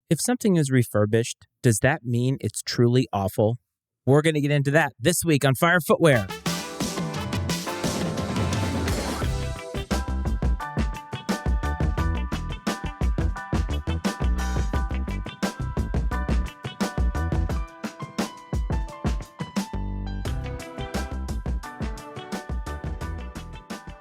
If something is refurbished, does that mean it's truly awful? We're going to get into that this week on Fire Footwear.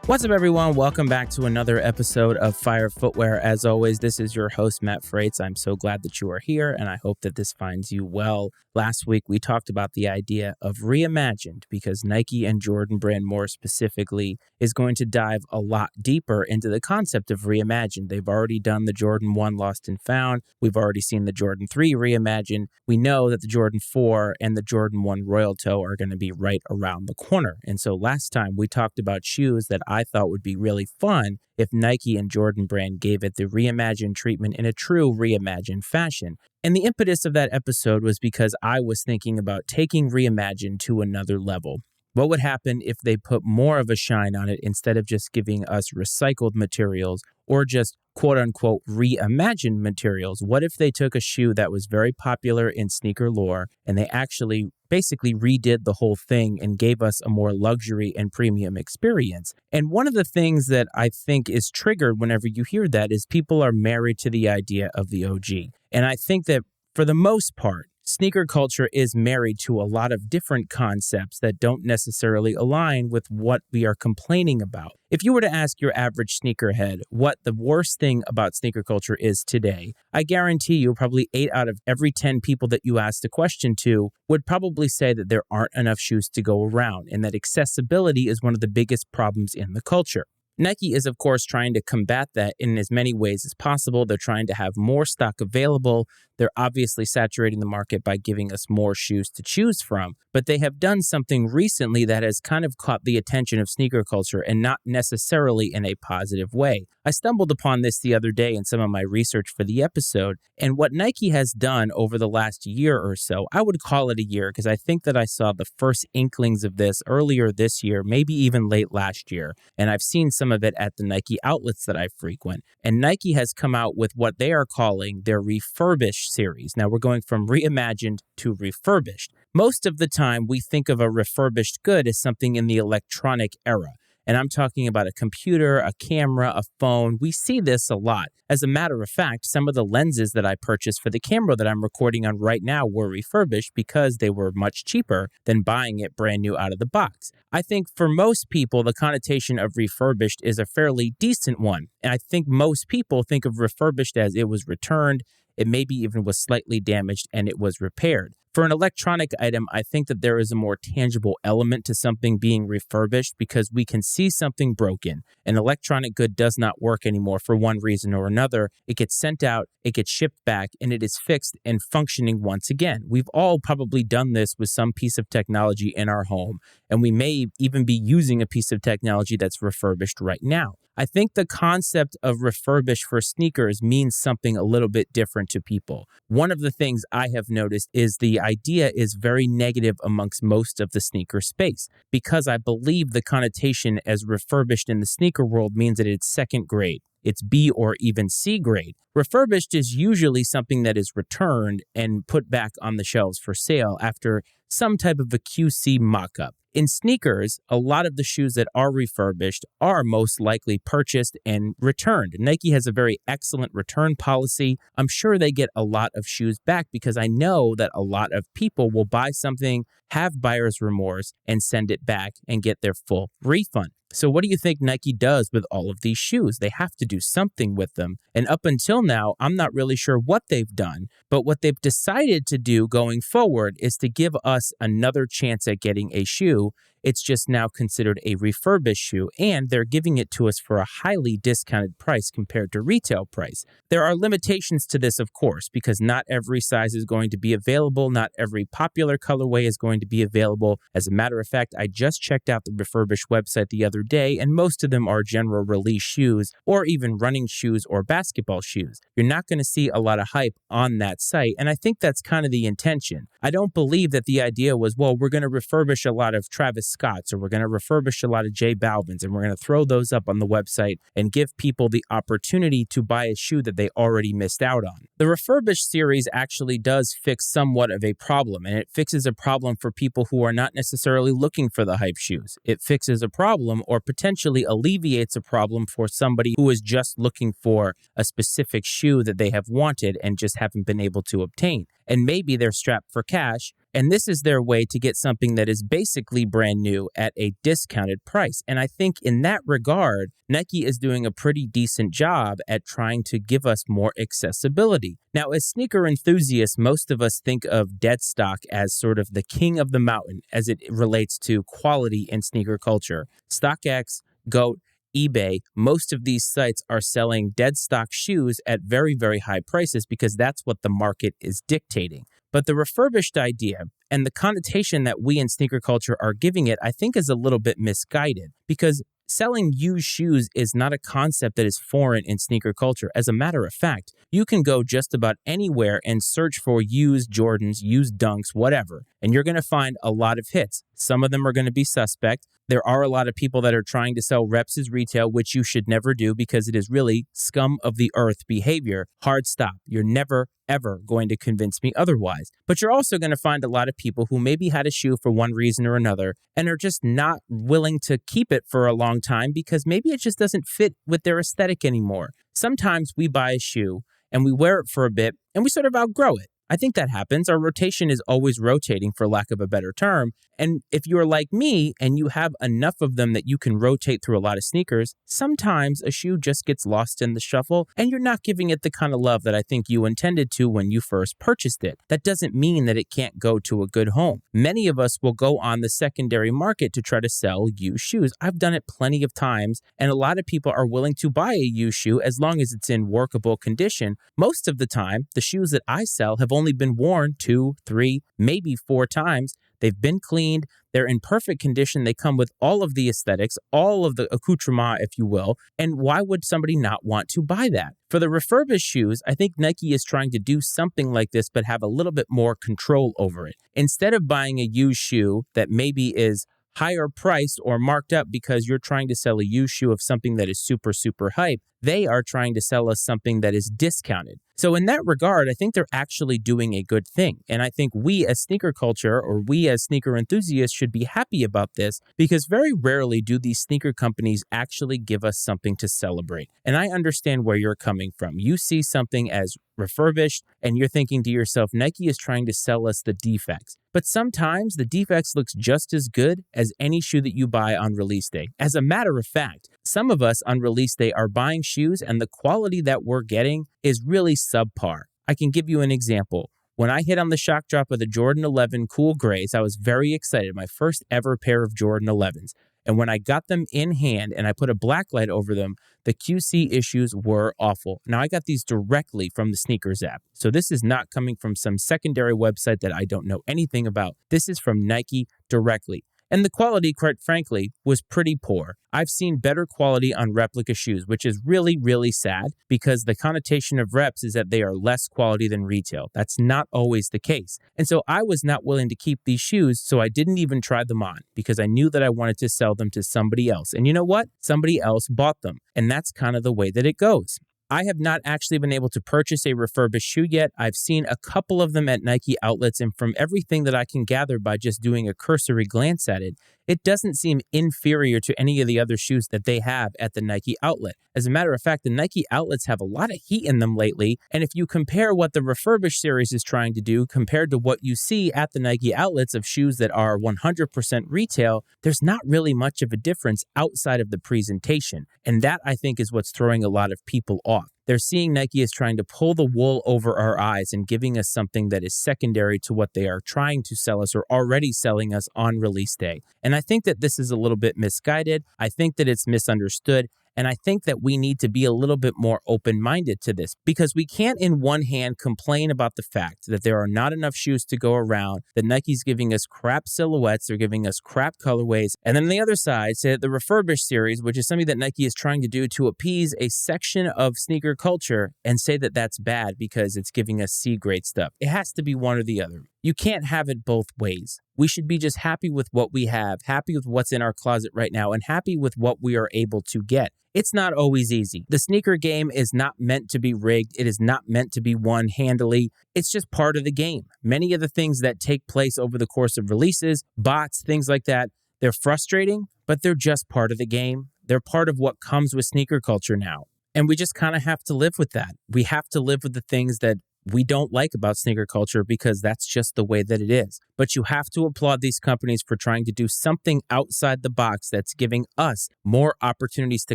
What's up, everyone? Welcome back to another episode of Fire Footwear. As always, this is your host, Matt Frates. I'm so glad that you are here, and I hope that this finds you well. Last week, we talked about the idea of reimagined because Nike and Jordan Brand, more specifically, is going to dive a lot deeper into the concept of reimagined. They've already done the Jordan 1 Lost and Found. We've already seen the Jordan 3 reimagined. We know that the Jordan 4 and the Jordan 1 Royal Toe are going to be right around the corner. And so last time, we talked about shoes that I thought would be really fun if Nike and Jordan Brand gave it the reimagined treatment in a true reimagined fashion. And the impetus of that episode was because I was thinking about taking reimagined to another level. What would happen if they put more of a shine on it instead of just giving us recycled materials or just quote-unquote reimagined materials? What if they took a shoe that was very popular in sneaker lore and they actually basically redid the whole thing and gave us a more luxury and premium experience? And one of the things that I think is triggered whenever you hear that is people are married to the idea of the OG. And I think that for the most part, sneaker culture is married to a lot of different concepts that don't necessarily align with what we are complaining about. If you were to ask your average sneakerhead what the worst thing about sneaker culture is today, I guarantee you probably 8 out of every 10 people that you asked the question to would probably say that there aren't enough shoes to go around and that accessibility is one of the biggest problems in the culture. Nike is, of course, trying to combat that in as many ways as possible. They're trying to have more stock available. They're obviously saturating the market by giving us more shoes to choose from. But they have done something recently that has kind of caught the attention of sneaker culture and not necessarily in a positive way. I stumbled upon this the other day in some of my research for the episode. And what Nike has done over the last year or so, I would call it a year because I think that I saw the first inklings of this earlier this year, maybe even late last year. And I've seen some of it at the Nike outlets that I frequent. And Nike has come out with what they are calling their Refurbished series. Now we're going from reimagined to refurbished. Most of the time we think of a refurbished good as something in the electronic era. And I'm talking about a computer, a camera, a phone. We see this a lot. As a matter of fact, some of the lenses that I purchased for the camera that I'm recording on right now were refurbished because they were much cheaper than buying it brand new out of the box. I think for most people, the connotation of refurbished is a fairly decent one. And I think most people think of refurbished as it was returned, it maybe even was slightly damaged, and it was repaired. For an electronic item, I think that there is a more tangible element to something being refurbished because we can see something broken. An electronic good does not work anymore for one reason or another. It gets sent out, it gets shipped back, and it is fixed and functioning once again. We've all probably done this with some piece of technology in our home, and we may even be using a piece of technology that's refurbished right now. I think the concept of refurbished for sneakers means something a little bit different to people. One of the things I have noticed is the idea is very negative amongst most of the sneaker space because I believe the connotation as refurbished in the sneaker world means that it's second grade. It's B or even C grade. Refurbished is usually something that is returned and put back on the shelves for sale after some type of a QC mock-up. In sneakers, a lot of the shoes that are refurbished are most likely purchased and returned. Nike has a very excellent return policy. I'm sure they get a lot of shoes back because I know that a lot of people will buy something, have buyer's remorse, and send it back and get their full refund. So what do you think Nike does with all of these shoes? They have to do something with them. And up until now, I'm not really sure what they've done. But what they've decided to do going forward is to give us another chance at getting a shoe. It's just now considered a refurbished shoe, and they're giving it to us for a highly discounted price compared to retail price. There are limitations to this, of course, because not every size is going to be available. Not every popular colorway is going to be available. As a matter of fact, I just checked out the Refurbished website the other day, and most of them are general release shoes or even running shoes or basketball shoes. You're not going to see a lot of hype on that site, and I think that's kind of the intention. I don't believe that the idea was, well, we're going to refurbish a lot of Travis Scotts, or we're going to refurbish a lot of J Balvin's, and we're going to throw those up on the website and give people the opportunity to buy a shoe that they already missed out on. The Refurbished series actually does fix somewhat of a problem, and it fixes a problem for people who are not necessarily looking for the hype shoes. It fixes a problem or potentially alleviates a problem for somebody who is just looking for a specific shoe that they have wanted and just haven't been able to obtain. And maybe they're strapped for cash, and this is their way to get something that is basically brand new at a discounted price. And I think in that regard, Nike is doing a pretty decent job at trying to give us more accessibility. Now, as sneaker enthusiasts, most of us think of dead stock as sort of the king of the mountain as it relates to quality in sneaker culture. StockX, GOAT, eBay, most of these sites are selling dead stock shoes at very, very high prices because that's what the market is dictating. But the refurbished idea and the connotation that we in sneaker culture are giving it, I think, is a little bit misguided because selling used shoes is not a concept that is foreign in sneaker culture. As a matter of fact, you can go just about anywhere and search for used Jordans, used Dunks, whatever, and you're going to find a lot of hits. Some of them are going to be suspect. There are a lot of people that are trying to sell reps as retail, which you should never do because it is really scum of the earth behavior. Hard stop. You're never, ever going to convince me otherwise. But you're also going to find a lot of people who maybe had a shoe for one reason or another and are just not willing to keep it for a long time because maybe it just doesn't fit with their aesthetic anymore. Sometimes we buy a shoe and we wear it for a bit and we sort of outgrow it. I think that happens. Our rotation is always rotating, for lack of a better term. And if you're like me and you have enough of them that you can rotate through a lot of sneakers, sometimes a shoe just gets lost in the shuffle and you're not giving it the kind of love that I think you intended to when you first purchased it. That doesn't mean that it can't go to a good home. Many of us will go on the secondary market to try to sell used shoes. I've done it plenty of times, and a lot of people are willing to buy a used shoe as long as it's in workable condition. Most of the time, the shoes that I sell have only been worn 2, 3, maybe 4 times. They've been cleaned. They're in perfect condition. They come with all of the aesthetics, all of the accoutrement, if you will. And why would somebody not want to buy that? For the refurbished shoes, I think Nike is trying to do something like this, but have a little bit more control over it. Instead of buying a used shoe that maybe is higher priced or marked up because you're trying to sell a used shoe of something that is super, super hype, they are trying to sell us something that is discounted. So in that regard, I think they're actually doing a good thing. And I think we as sneaker culture or we as sneaker enthusiasts should be happy about this because very rarely do these sneaker companies actually give us something to celebrate. And I understand where you're coming from. You see something as refurbished and you're thinking to yourself, Nike is trying to sell us the defects. But sometimes the defects looks just as good as any shoe that you buy on release day. As a matter of fact, some of us on release day are buying shoes and the quality that we're getting is really subpar. I can give you an example. When I hit on the shock drop of the Jordan 11 Cool Grays, I was very excited. My first ever pair of Jordan 11s. And when I got them in hand and I put a black light over them, the QC issues were awful. Now, I got these directly from the Sneakers app. So this is not coming from some secondary website that I don't know anything about. This is from Nike directly. And the quality, quite frankly, was pretty poor. I've seen better quality on replica shoes, which is really, really sad because the connotation of reps is that they are less quality than retail. That's not always the case. And so I was not willing to keep these shoes, so I didn't even try them on because I knew that I wanted to sell them to somebody else. And you know what? Somebody else bought them. And that's kind of the way that it goes. I have not actually been able to purchase a refurbished shoe yet. I've seen a couple of them at Nike outlets, and from everything that I can gather by just doing a cursory glance at it, it doesn't seem inferior to any of the other shoes that they have at the Nike outlet. As a matter of fact, the Nike outlets have a lot of heat in them lately, and if you compare what the Refurbished series is trying to do compared to what you see at the Nike outlets of shoes that are 100% retail, there's not really much of a difference outside of the presentation, and that I think is what's throwing a lot of people off. They're seeing Nike as trying to pull the wool over our eyes and giving us something that is secondary to what they are trying to sell us or already selling us on release day. And I think that this is a little bit misguided. I think that it's misunderstood. And I think that we need to be a little bit more open-minded to this because we can't in one hand complain about the fact that there are not enough shoes to go around, that Nike's giving us crap silhouettes, they're giving us crap colorways, and then on the other side say that the Refurbished series, which is something that Nike is trying to do to appease a section of sneaker culture, and say that that's bad because it's giving us C-grade stuff. It has to be one or the other. You can't have it both ways. We should be just happy with what we have, happy with what's in our closet right now, and happy with what we are able to get. It's not always easy. The sneaker game is not meant to be rigged. It is not meant to be won handily. It's just part of the game. Many of the things that take place over the course of releases, bots, things like that, they're frustrating, but they're just part of the game. They're part of what comes with sneaker culture now. And we just kind of have to live with that. We have to live with the things that we don't like about sneaker culture because that's just the way that it is. But you have to applaud these companies for trying to do something outside the box that's giving us more opportunities to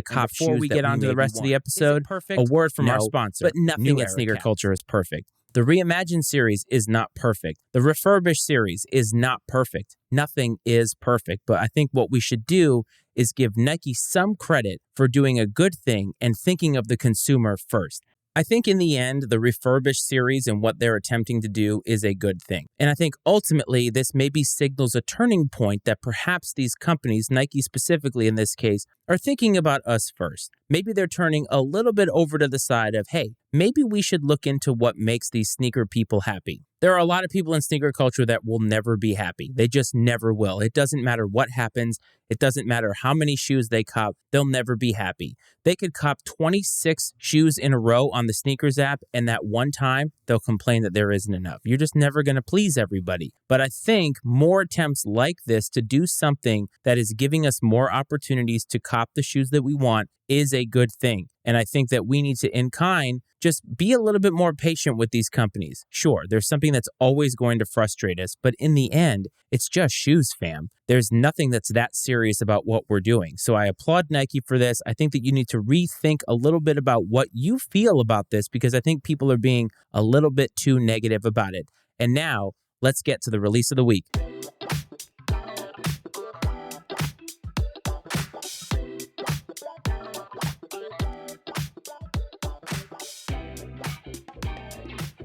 cop shoes. Before we get on to the rest of the episode, a word from our sponsor. But nothing in sneaker culture is perfect. The Reimagined series is not perfect. The Refurbished series is not perfect. Nothing is perfect. But I think what we should do is give Nike some credit for doing a good thing and thinking of the consumer first. I think in the end, the Refurbished series and what they're attempting to do is a good thing. And I think ultimately this maybe signals a turning point that perhaps these companies, Nike specifically in this case, are thinking about us first. Maybe they're turning a little bit over to the side of, hey, maybe we should look into what makes these sneaker people happy. There are a lot of people in sneaker culture that will never be happy. They just never will. It doesn't matter what happens. It doesn't matter how many shoes they cop. They'll never be happy. They could cop 26 shoes in a row on the sneakers app, and that one time they'll complain that there isn't enough. You're just never going to please everybody. But I think more attempts like this to do something that is giving us more opportunities to cop the shoes that we want is a good thing. And I think that we need to, in kind, just be a little bit more patient with these companies. Sure, there's something that's always going to frustrate us, but in the end, it's just shoes, fam. There's nothing that's that serious about what we're doing. So I applaud Nike for this. I think that you need to rethink a little bit about what you feel about this because I think people are being a little bit too negative about it. And now, let's get to the release of the week.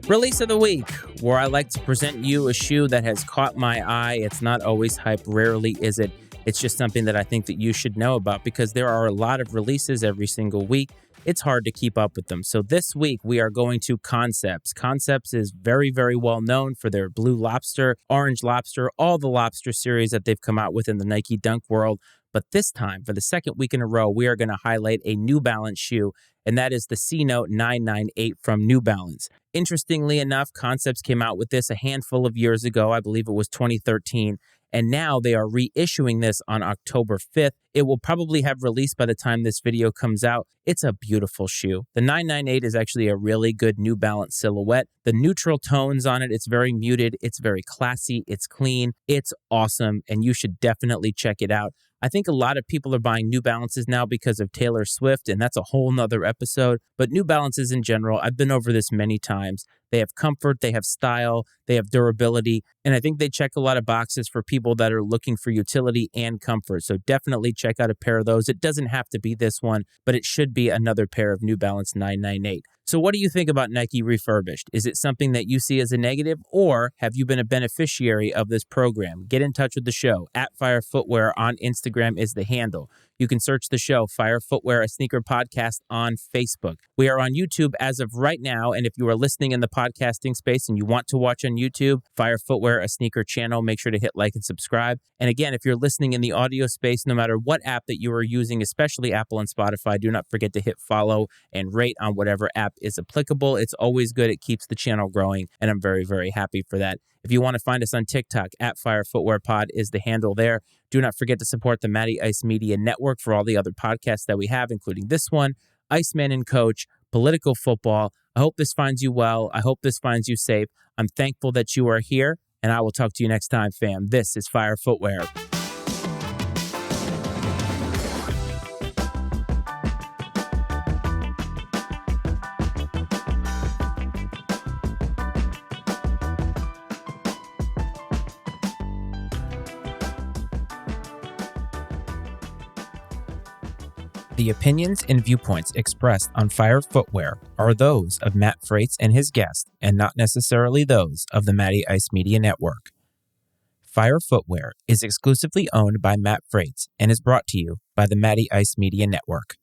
Release of the week, where I like to present you a shoe that has caught my eye. It's not always hype, rarely is it. It's just something that I think that you should know about because there are a lot of releases every single week. It's hard to keep up with them. So this week we are going to Concepts. Concepts is very, very well known for their Blue Lobster, Orange Lobster, all the lobster series that they've come out with in the Nike Dunk world. But this time, for the second week in a row, we are going to highlight a New Balance shoe, and that is the C-Note 998 from New Balance. Interestingly enough, Concepts came out with this a handful of years ago. I believe it was 2013. And now they are reissuing this on October 5th. It will probably have released by the time this video comes out. It's a beautiful shoe. The 998 is actually a really good New Balance silhouette. The neutral tones on it, it's very muted. It's very classy. It's clean. It's awesome. And you should definitely check it out. I think a lot of people are buying New Balances now because of Taylor Swift, and that's a whole nother episode. But New Balances in general, I've been over this many times. They have comfort, they have style, they have durability, and I think they check a lot of boxes for people that are looking for utility and comfort. So definitely check out a pair of those. It doesn't have to be this one, but it should be another pair of New Balance 998. So what do you think about Nike Refurbished? Is it something that you see as a negative, or have you been a beneficiary of this program? Get in touch with the show. @FireFootwear on Instagram is the handle. You can search the show, Fire Footwear, a sneaker podcast, on Facebook. We are on YouTube as of right now, and if you are listening in the podcasting space and you want to watch on YouTube, Fire Footwear, a sneaker channel, make sure to hit like and subscribe. And again, if you're listening in the audio space, no matter what app that you are using, especially Apple and Spotify, do not forget to hit follow and rate on whatever app is applicable. It's always good. It keeps the channel growing, and I'm very, very happy for that. If you want to find us on TikTok, @FireFootwearPod is the handle there. Do not forget to support the Matty Ice Media Network for all the other podcasts that we have, including this one, Iceman and Coach, Political Football. I hope this finds you well. I hope this finds you safe. I'm thankful that you are here, and I will talk to you next time, fam. This is Fire Footwear. The opinions and viewpoints expressed on Fire Footwear are those of Matt Frates and his guests, and not necessarily those of the Matty Ice Media Network. Fire Footwear is exclusively owned by Matt Frates and is brought to you by the Matty Ice Media Network.